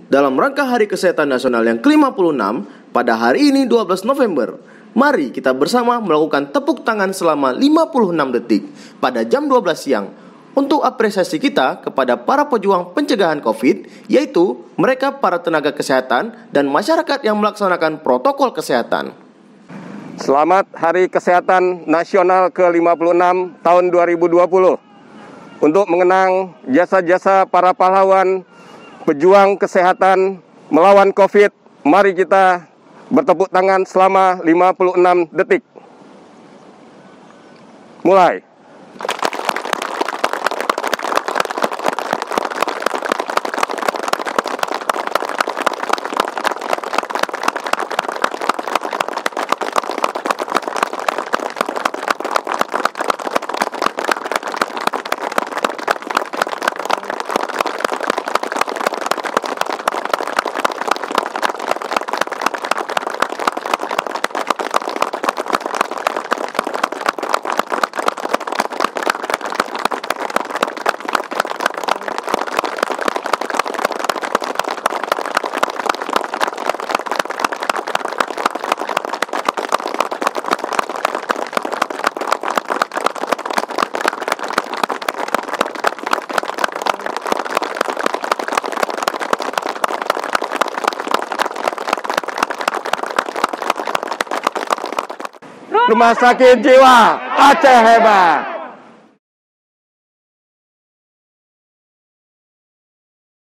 Dalam rangka Hari Kesehatan Nasional yang ke-56, pada hari ini 12 November, mari kita bersama melakukan tepuk tangan selama 56 detik pada jam 12 siang untuk apresiasi kita kepada para pejuang pencegahan COVID, yaitu mereka para tenaga kesehatan dan masyarakat yang melaksanakan protokol kesehatan. Selamat Hari Kesehatan Nasional ke-56 tahun 2020. Untuk mengenang jasa-jasa para pahlawan pejuang kesehatan melawan COVID, mari kita bertepuk tangan selama 56 detik. Mulai. Rumah Sakit Jiwa Aceh hebat.